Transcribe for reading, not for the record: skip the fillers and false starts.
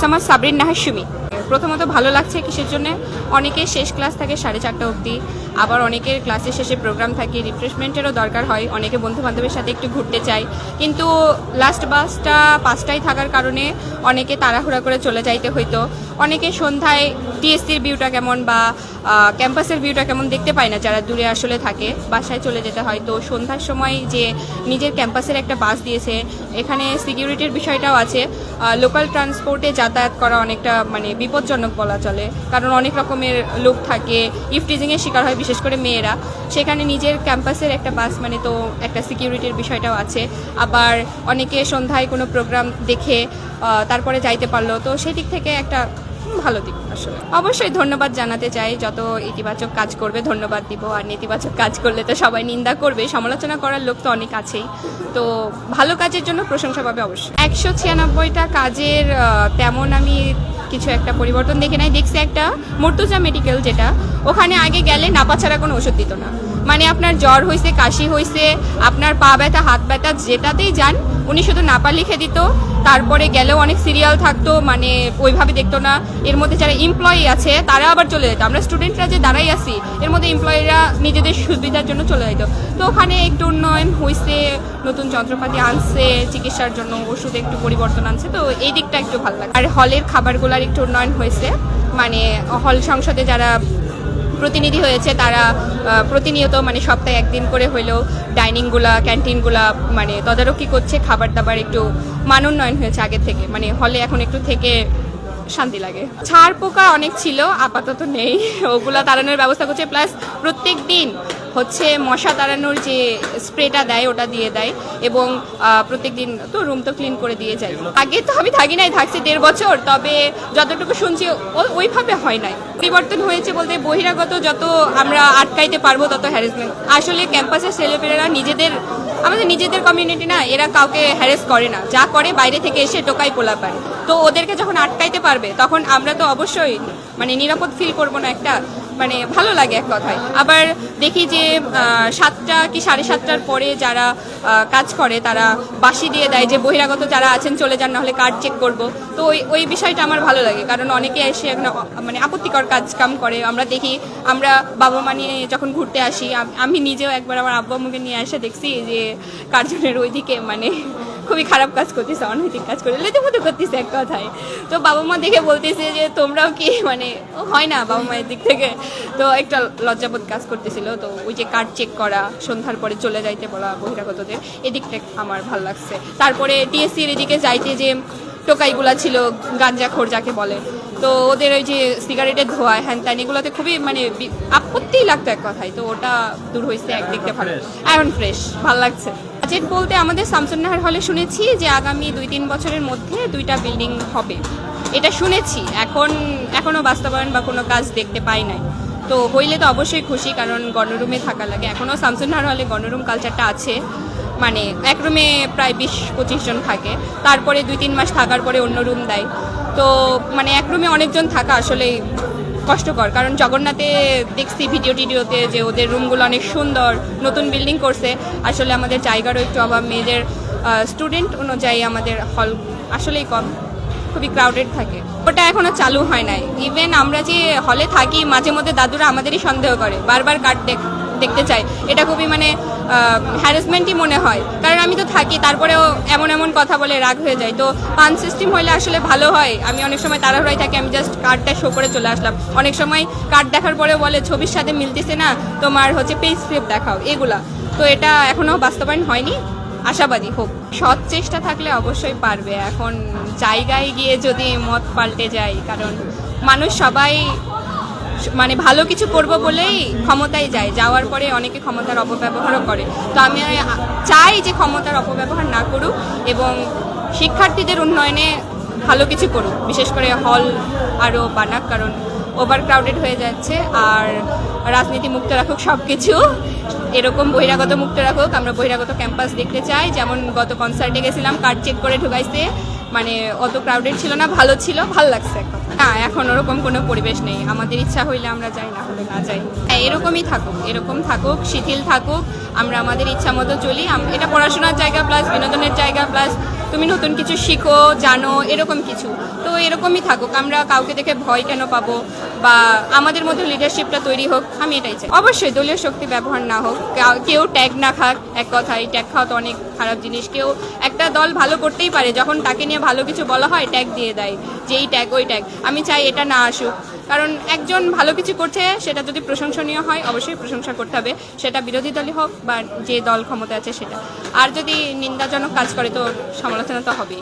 মোসাম্মদ সাবরিন নাহার সুমি। প্রথমত ভালো লাগছে কিসের জন্য, অনেকের শেষ ক্লাস থাকে 4:30 অবধি, আবার অনেকের ক্লাসের শেষে প্রোগ্রাম থাকে, রিফ্রেশমেন্টেরও দরকার হয়, অনেকে বন্ধু বান্ধবের সাথে একটু ঘুরতে চায়, কিন্তু লাস্ট বাসটা 5টায় থাকার কারণে অনেকে তাড়াহুড়া করে চলে যাইতে হইতো। অনেকে সন্ধ্যায় টিএসসির ভিউটা কেমন বা ক্যাম্পাসের ভিউটা কেমন দেখতে পায় না, যারা দূরে আসলে থাকে, বাসায় চলে যেতে হয়। তো সন্ধ্যার সময় যে নিজের ক্যাম্পাসের একটা বাস দিয়েছে, এখানে সিকিউরিটির বিষয়টাও আছে। লোকাল ট্রান্সপোর্টে যাতায়াত করা অনেকটা মানে বিপজ্জনক বলা চলে, কারণ অনেক রকমের লোক থাকে, ইফটিজিংয়ের শিকার হয় বিশেষ করে মেয়েরা। সেখানে নিজের ক্যাম্পাসের একটা বাস মানে তো একটা সিকিউরিটির বিষয়টাও আছে। আবার অনেকে সন্ধ্যায় কোনো প্রোগ্রাম দেখে তারপরে যাইতে পারলো, তো সেদিক থেকে একটা ভালো দিক। আসলে অবশ্যই ধন্যবাদ জানাতে চাই, যত ইতিবাচক কাজ করবে ধন্যবাদ দিব, আর নেতিবাচক কাজ করলে তো সবাই নিন্দা করবে, সমালোচনা করার লোক তো অনেক আছেই। তো ভালো কাজের জন্য প্রশংসা পাবে অবশ্যই। 196টা কাজের তেমন আমি কিছু একটা পরিবর্তন দেখে নাই। দেখছি একটা মর্তুজা মেডিকেল, যেটা ওখানে আগে গেলে নাপা ছাড়া কোনো ওষুধ দিত না। মানে আপনার জ্বর হয়েছে, কাশি হয়েছে, আপনার পা ব্যথা, হাত ব্যথা, যেটাতেই যান উনি শুধু নাপা লিখে দিত। তারপরে গেলেও অনেক সিরিয়াল থাকতো, মানে ওইভাবে দেখতো না। এর মধ্যে যারা এমপ্লয়ি আছে তারা আবার চলে যেত, আমরা স্টুডেন্টরা যে দাঁড়াই আছি এর মধ্যে এমপ্লয়িরা নিজেদের সুবিধার জন্য চলে যেত। তো ওখানে একটু উন্নয়ন হয়েছে, নতুন যন্ত্রপাতি আনছে, চিকিৎসার জন্য ওষুধ একটু পরিবর্তন আনছে, তো এই দিকটা একটু ভালো লাগে। আর হলের খাবারগুলোর একটু উন্নয়ন হয়েছে, মানে হল সংসদে যারা প্রতিনিধি হয়েছে তারা প্রতিনিয়ত মানে সপ্তাহে একদিন করে হলেও ডাইনিংগুলা, ক্যান্টিনগুলা মানে তদারকি করছে, খাবার দাবার একটু মান উন্নয়ন হয়েছে আগের থেকে, মানে হলে এখন একটু থেকে শান্তি লাগে। ছাড় পোকা অনেক ছিল, আপাতত নেই, ওগুলা তাড়ানোর ব্যবস্থা করছে। প্লাস প্রত্যেক দিন হচ্ছে মশা তাড়ানোর যে স্প্রেটা দেয় ওটা দিয়ে দেয়, এবং প্রত্যেক দিন তো রুম তো ক্লিন করে দিয়ে যায়। আগে তো আমি থাকি নাই, থাকছি 1.5 বছর, তবে যতটুকু শুনছি ওইভাবে হয় নাই। পরিবর্তন হয়েছে বলতে বহিরাগত যত আমরা আটকাইতে পারবো তত হ্যারাসমেন্ট। আসলে ক্যাম্পাসের ছেলেপেলেরা আমাদের নিজেদের কমিউনিটি না, এরা কাউকে হ্যারাস করে না, যা করে বাইরে থেকে এসে টোকাই পোলা পারে। তো ওদেরকে যখন আটকাইতে পারবে তখন আমরা তো অবশ্যই মানে নিরাপদ ফিল করবো না, একটা মানে ভালো লাগে এক কথায়। আবার দেখি যে 7টা কি 7:30টার পরে যারা কাজ করে তারা বাসি দিয়ে দেয়, যে বহিরাগত যারা আছেন চলে যান, নাহলে কার্ড চেক করব। তো ওই বিষয়টা আমার ভালো লাগে, কারণ অনেকে এসে এখন মানে আপত্তিকর কাজ কাম করে। আমরা দেখি, আমরা বাবা মা নিয়ে যখন ঘুরতে আসি, আমি নিজেও একবার আমার আব্বা আম্মুকে নিয়ে এসে দেখছি যে কার্জনের ওইদিকে মানে খুবই খারাপ কাজ করতেছে, অনৈতিক কাজ করে লেতেমতো করতেছে এক কথায়। তো বাবা মা দেখে বলতেছে যে তোমরাও কি মানে হয় না বাবা মায়ের দিক থেকে, তো একটা লজ্জাবোধ কাজ করতেছিল। তো ওই যে কার্ড চেক করা, সন্ধ্যার পরে চলে যাইতে বলা বহিরাগতদের, এদিকটা আমার ভালো লাগছে। তারপরে টিএসসির এদিকে যাইতে যে টোকাইগুলা ছিল, গাঞ্জাখোর যাকে বলে, তো ওদের ওই যে সিগারেটের ধোয়া হ্যান ত্যান, এগুলোতে খুবই মানে আপত্তিই লাগতো এক কথায়। তো ওটা দূর হয়েছে, একদিকটা ভালো, এখন ফ্রেশ, ভালো লাগছে। বাজেট বলতে আমাদের শামসুন্নাহার হলে শুনেছি যে আগামী 2-3 বছরের মধ্যে 2টা বিল্ডিং হবে, এটা শুনেছি। এখনও বাস্তবায়ন বা কোনো কাজ দেখতে পাই নাই। তো হইলে তো অবশ্যই খুশি, কারণ গণরুমে থাকা লাগে। এখনও শামসুন্নাহার হলে গণরুম কালচারটা আছে, মানে এক রুমে প্রায় 20-25 জন থাকে, তারপরে 2-3 মাস থাকার পরে অন্য রুম দেয়। তো মানে এক রুমে অনেকজন থাকা আসলে কষ্টকর, কারণ জগন্নাথে দেখছি ভিডিওতে যে ওদের রুমগুলো অনেক সুন্দর, নতুন বিল্ডিং করছে। আসলে আমাদের জায়গারও একটু অভাব, মেয়েদের স্টুডেন্ট অনুযায়ী আমাদের হল আসলেই কম, খুবই ক্রাউডেড থাকে। ওটা এখনো চালু হয় নাই। ইভেন আমরা যে হলে থাকি মাঝে মধ্যে দাদুরা আমাদেরই সন্দেহ করে, বারবার কার্ড দেখতে চায়। এটা খুবই মানে হ্যারাসমেন্টই মনে হয়, কারণ আমি তো থাকি, তারপরেও এমন কথা বলে রাগ হয়ে যায়। তো পাঞ্চ সিস্টেম হলে আসলে ভালো হয়। আমি অনেক সময় তাড়াহুড়ায় থাকি, আমি জাস্ট কার্ডটা শো করে চলে আসলাম। অনেক সময় কার্ড দেখার পরে বলে ছবির সাথে মিলতেছে না, তোমার হচ্ছে পেজ স্ক্রিপ্ট দেখাও, এগুলা। তো এটা এখনো বাস্তবায়ন হয়নি, আশাবাদী হোক। সৎ চেষ্টা থাকলে অবশ্যই পারবে। এখন জায়গায় গিয়ে যদি মত পাল্টে যায়, কারণ মানুষ সবাই মানে ভালো কিছু করব বলেই ক্ষমতায় যায়, যাওয়ার পরে অনেকে ক্ষমতার অপব্যবহারও করে। তো আমি চাই যে ক্ষমতার অপব্যবহার না করুক এবং শিক্ষার্থীদের উন্নয়নে ভালো কিছু করুক, বিশেষ করে হল আরও বানাক, কারণ ওভার ক্রাউডেড হয়ে যাচ্ছে। আর রাজনীতি মুক্ত রাখুক সব কিছু, এরকম বহিরাগত মুক্ত রাখুক। আমরা বহিরাগত ক্যাম্পাস দেখতে চাই। যেমন গত কনসার্টে গেছিলাম, কার্ড চেক করে ঢুকাইছে, মানে অত ক্রাউডেড ছিল না, ভালো ছিল, ভালো লাগছে। না, এখন ওরকম কোনো পরিবেশ নেই। আমাদের ইচ্ছা হইলে আমরা যাই, না হলে না যাই। এরকমই থাকুক, এরকম থাকুক, শিথিল থাকুক, আমরা আমাদের ইচ্ছা মতো চলি। এটা পড়াশোনার জায়গা প্লাস বিনোদনের জায়গা প্লাস তুমি নতুন কিছু শিখো, জানো, এরকম কিছু। তো এরকমই থাকুক, আমরা কাউকে দেখে ভয় কেন পাবো, বা আমাদের মধ্যে লিডারশিপটা তৈরি হোক, আমি এটাই চাই। অবশ্যই দলীয় শক্তি ব্যবহার না হোক, কেউ ট্যাগ না খাক। এক কথায় ট্যাগ খাওয়া তো অনেক খারাপ জিনিস। কেউ একটা দল ভালো করতেই পারে, যখন তাকে নিয়ে ভালো কিছু বলা হয় ট্যাগ দিয়ে দেয়, যে এই ট্যাগ ওই ট্যাগ। আমি চাই এটা না আসুক, কারণ একজন ভালো কিছু করছে সেটা যদি প্রশংসনীয় হয় অবশ্যই প্রশংসা করতে হবে, সেটা বিরোধী দলই হোক বা যে দল ক্ষমতা আছে সেটা। আর যদি নিন্দাজনক কাজ করে তো সমালোচনা তো হবেই।